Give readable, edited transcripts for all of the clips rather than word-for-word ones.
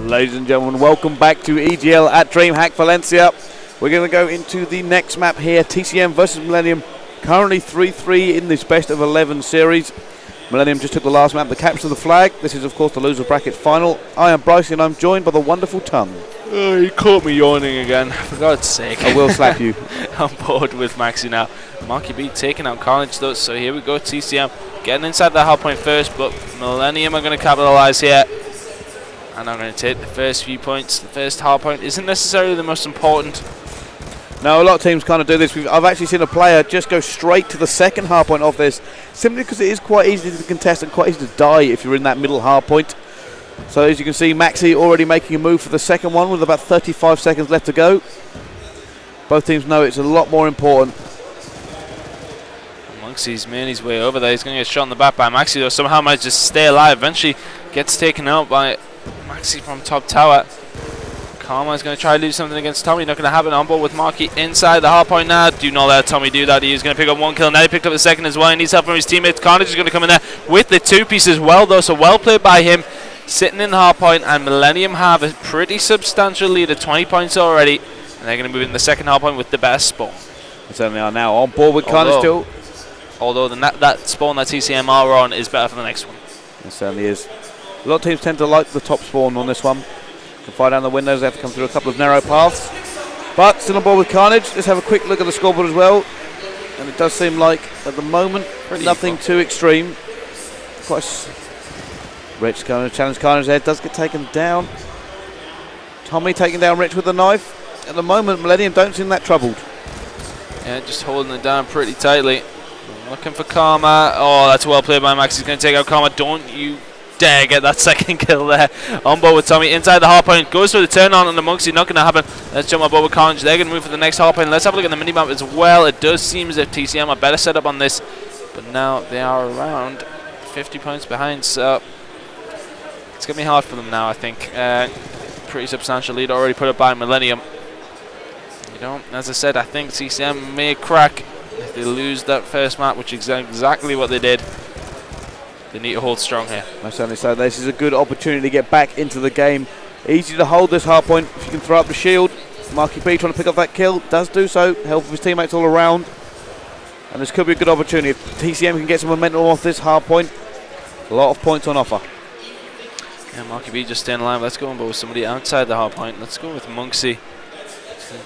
Ladies and gentlemen, welcome back to EGL at DreamHack Valencia. We're going to go into the next map here, TCM versus Millenium. Currently 3-3 in this best of 11 series. Millenium just took the last map, the capture of the flag. This is of course the loser bracket final. I am Bryce and I'm joined by the wonderful Tongue. Oh, you caught me yawning again, for God's sake. I will slap you. I'm bored with Maxi now. Monkey B taking out Carnage though, so here we go, TCM getting inside the hard point first, but Millenium are going to capitalize here. And I'm going to take the first few points. The first hard point isn't necessarily the most important. No, a lot of teams kind of do this. I've actually seen a player just go straight to the second hard point of this, simply because it is quite easy to contest and quite easy to die if you're in that middle hard point. So as you can see, Maxi already making a move for the second one with about 35 seconds left to go. Both teams know it's a lot more important. Monksy's made his way over there. He's going to get shot in the back by Maxi, though. Somehow might just stay alive. Eventually gets taken out by Maxi from top tower. Karma is going to try to do something against Tommy. Not going to happen. On board with Marky inside the hard point now. Do not let Tommy do that. He's going to pick up one kill. Now he picked up the second as well. He needs help from his teammates. Carnage is going to come in there with the two-piece as well, though. So well played by him. Sitting in the hard point, and Millenium have a pretty substantial lead of 20 points already. And they're going to move in the second hard point with the best spawn. They certainly are now on board with Carnage still. Although that spawn that TCM are on is better for the next one. It certainly is. A lot of teams tend to like the top spawn on this one. You can fire down the windows, they have to come through a couple of narrow paths. But still on board with Carnage. Let's have a quick look at the scoreboard as well. And it does seem like, at the moment, nothing too extreme. Rich going to challenge Carnage there, does get taken down. Tommy taking down Rich with the knife. At the moment, Millenium don't seem that troubled. Yeah, just holding it down pretty tightly. Looking for Karma. Oh, that's well played by Max. He's going to take out Karma. Don't you dare get that second kill there. On board with Tommy inside the hard point. Goes for the turn on the Monksy. Not going to happen. Let's jump on board with Carnage. They're going to move for the next hard point. Let's have a look at the minimap as well. It does seem as if TCM are better set up on this. But now they are around 50 points behind. So it's going to be hard for them now, I think. Pretty substantial lead already put up by Millenium. You know, as I said, I think TCM may crack if they lose that first map, which is exactly what they did. They need to hold strong here. Most certainly so. This is a good opportunity to get back into the game. Easy to hold this hard point if you can throw up the shield. Marky B trying to pick up that kill. Does do so. Help of his teammates all around. And this could be a good opportunity. If TCM can get some momentum off this hard point, a lot of points on offer. Yeah, Marky B just staying alive. Let's go on board with somebody outside the hard point. Let's go with Monksy.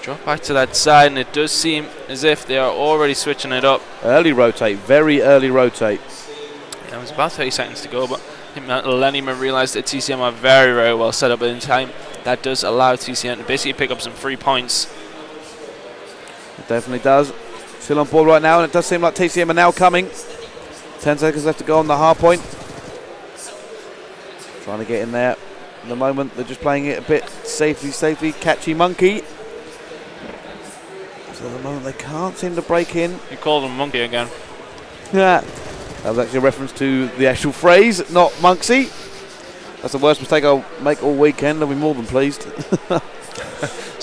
Drop back to that side, and it does seem as if they are already switching it up. Early rotate, very early rotate. Yeah, it was about 30 seconds to go, but I think Millenium realised that TCM are very, very well set up in time. That does allow TCM to basically pick up some free points. It definitely does. Still on board right now, and it does seem like TCM are now coming. 10 seconds left to go on the hard point. Trying to get in there. At the moment, they're just playing it a bit safely, catchy monkey. So at the moment, they can't seem to break in. You called him monkey again. Yeah. That was actually a reference to the actual phrase, not Monksy. That's the worst mistake I'll make all weekend. I'll be more than pleased. But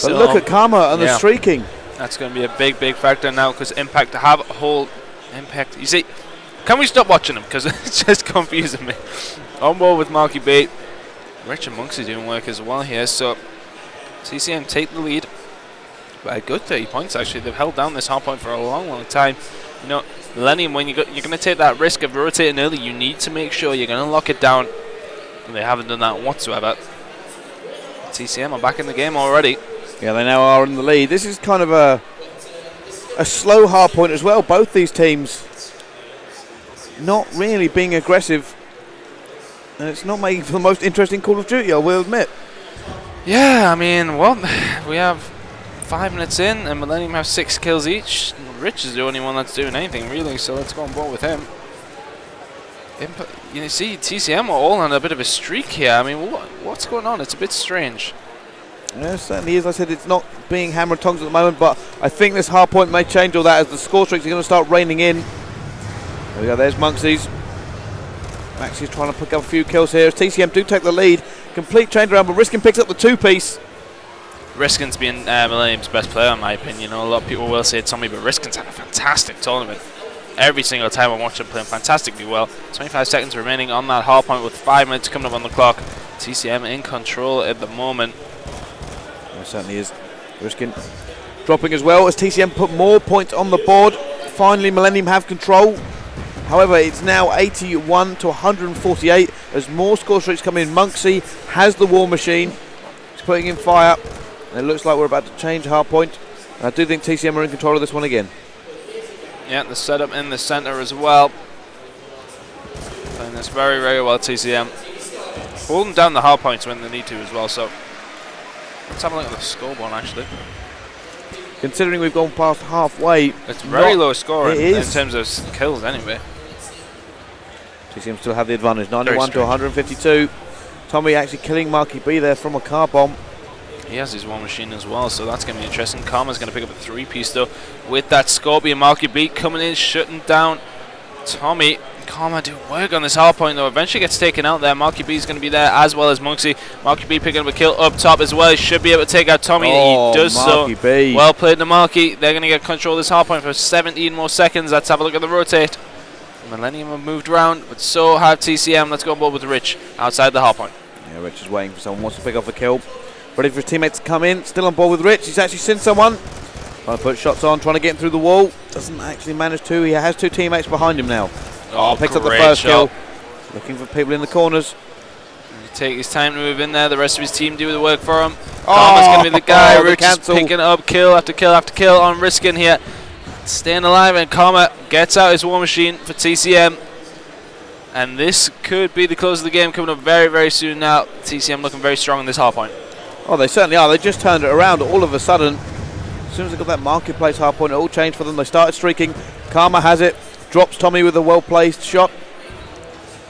look at Karma and the streaking. That's going to be a big, big factor now because Impact have a whole Impact. You see, can we stop watching them because it's just confusing me. On board with Marky B. Rich and Monksy doing work as well here. So TCM take the lead by a good 30 points actually. They've held down this hard point for a long, long time. You know, Millenium, when you're going to take that risk of rotating early, you need to make sure you're going to lock it down. And they haven't done that whatsoever. TCM are back in the game already. Yeah, they now are in the lead. This is kind of a slow hard point as well. Both these teams not really being aggressive. And it's not making for the most interesting Call of Duty, I will admit. Yeah, I mean, well, we have 5 minutes in, and Millenium have 6 kills each. Rich is the only one that's doing anything, really, so let's go on board with him. You see, TCM are all on a bit of a streak here. I mean, what's going on? It's a bit strange. Yeah, it certainly is. I said it's not being hammer and tongs at the moment, but I think this hard point may change all that as the score streaks are going to start raining in. There we go, there's Monksy's. Maxi's trying to pick up a few kills here as TCM do take the lead. Complete change around, but Riskin picks up the two-piece. Riskin's been Millenium's best player, in my opinion. A lot of people will say Tommy, but Riskin's had a fantastic tournament. Every single time I watch him playing fantastically well. 25 seconds remaining on that hard point with 5 minutes coming up on the clock. TCM in control at the moment. It certainly is. Riskin dropping as well as TCM put more points on the board. Finally, Millenium have control. However, it's now 81 to 148 as more score streaks come in. Monksy has the War Machine. He's putting in fire. And it looks like we're about to change hard point. And I do think TCM are in control of this one again. Yeah, the setup in the center as well. Playing this very, very well, TCM. Holding down the hard points when they need to as well. So let's have a look at the scoreboard actually. Considering we've gone past halfway, it's very low scoring in terms of kills anyway. TCM still have the advantage, 91 to 152. Tommy actually killing Marky B there from a car bomb. He has his War Machine as well, so that's going to be interesting. Karma's going to pick up a 3-piece though with that Scorpion. Marky B coming in, shutting down Tommy. Karma do work on this hard point though. Eventually gets taken out there. Marky B is going to be there as well as Monksy. Marky B picking up a kill up top as well. He should be able to take out Tommy. Oh, he does Marky so. B. Well played to Marky. They're going to get control of this hard point for 17 more seconds. Let's have a look at the rotate. Millenium have moved around, but so have TCM. Let's go on board with Rich outside the hard point. Yeah, Rich is waiting for someone wants to pick off a kill. Ready for his teammates to come in. Still on board with Rich. He's actually seen someone. Trying to put shots on, trying to get him through the wall. Doesn't actually manage to. He has 2 teammates behind him now. Oh, picks up the first kill. Looking for people in the corners. Take his time to move in there. The rest of his team do the work for him. Karma's going to be the guy. Rich is picking up kill after kill after kill on Riskin here. Staying alive, and Karma gets out his War Machine for TCM. And this could be the close of the game coming up very, very soon now. TCM looking very strong in this hard point. Oh, they certainly are. They just turned it around all of a sudden. As soon as they got that marketplace hard point, it all changed for them. They started streaking. Karma has it. Drops Tommy with a well-placed shot.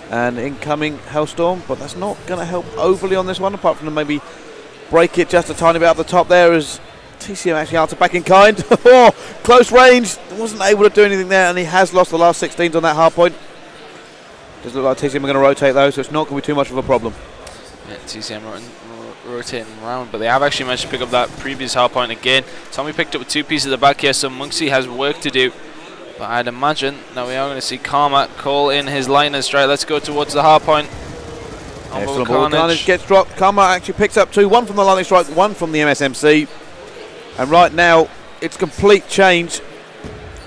And incoming Hellstorm. But that's not going to help overly on this one, apart from maybe break it just a tiny bit up the top there as TCM actually answered back in kind. Oh, close range. Wasn't able to do anything there, and he has lost the last 16s on that hard point. Does look like TCM are going to rotate though, so it's not going to be too much of a problem. Yeah, TCM rotating around, but they have actually managed to pick up that previous hard point again. Tommy picked up 2 pieces at the back here, so Monksy has work to do. But I'd imagine that we are going to see Karma call in his liners straight. Let's go towards the hard point. Carnage gets dropped. Karma actually picks up 2, 1 from the lightning strike, 1 from the MSMC. And right now, it's complete change.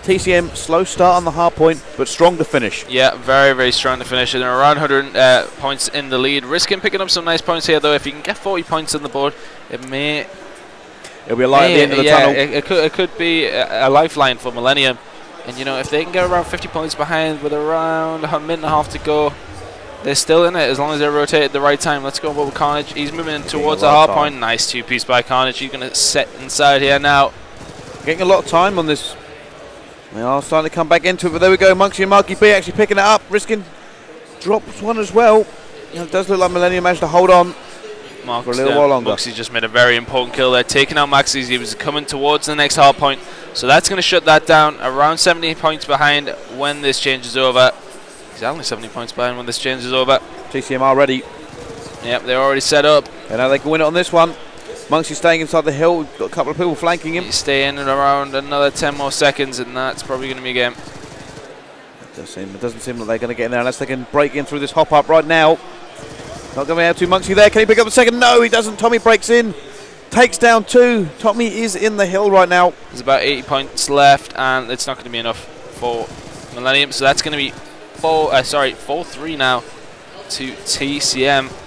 TCM, slow start on the hard point, but strong to finish. Yeah, very, very strong to finish. And they're around 100 points in the lead. Riskin picking up some nice points here, though. If you can get 40 points on the board, it'll be a light at the end of the tunnel. It could be a lifeline for Millenium. And, you know, if they can get around 50 points behind with around a minute and a half to go, they're still in it as long as they rotate at the right time. Let's go over with Carnage. He's moving towards the hard point. Nice 2-piece by Carnage. He's going to set inside here now. Getting a lot of time on this. They are starting to come back into it, but there we go. Monksy and Marky B actually picking it up. Riskin drops one as well. You know, it does look like Millenium managed to hold on for a little while longer. Moxie just made a very important kill there, taking out Maxie's. He was coming towards the next hard point, so that's going to shut that down. Around 70 points behind when this change is over. He's only 70 points behind when this change is over. TCM are ready. Yep, they're already set up. And now they can win it on this one. Monksy staying inside the hill. We've got a couple of people flanking him. He's staying in around another 10 more seconds, and that's probably going to be a game. It doesn't seem like they're going to get in there unless they can break in through this hop up right now. Not going to be able to. Monksy there. Can he pick up the second? No, he doesn't. Tommy breaks in. Takes down 2. Tommy is in the hill right now. There's about 80 points left, and it's not going to be enough for Millenium. So that's going to be 4-3 now to TCM.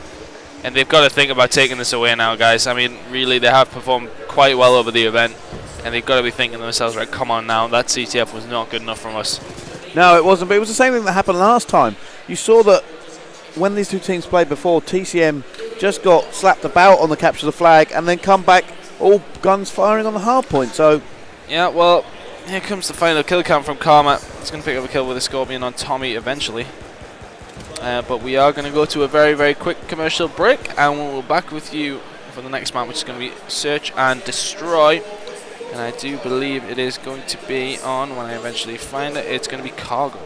And they've got to think about taking this away now, guys. I mean, really, they have performed quite well over the event. And they've got to be thinking to themselves, right, come on now. That CTF was not good enough from us. No, it wasn't. But it was the same thing that happened last time. You saw that when these two teams played before, TCM just got slapped about on the capture the flag and then come back all guns firing on the hard point. So, yeah, well, here comes the final kill count from Karma. He's going to pick up a kill with a Scorpion on Tommy eventually. But we are going to go to a very, very quick commercial break, and we'll be back with you for the next map, which is going to be Search and Destroy. And I do believe it is going to be on, when I eventually find it, it's going to be Cargo.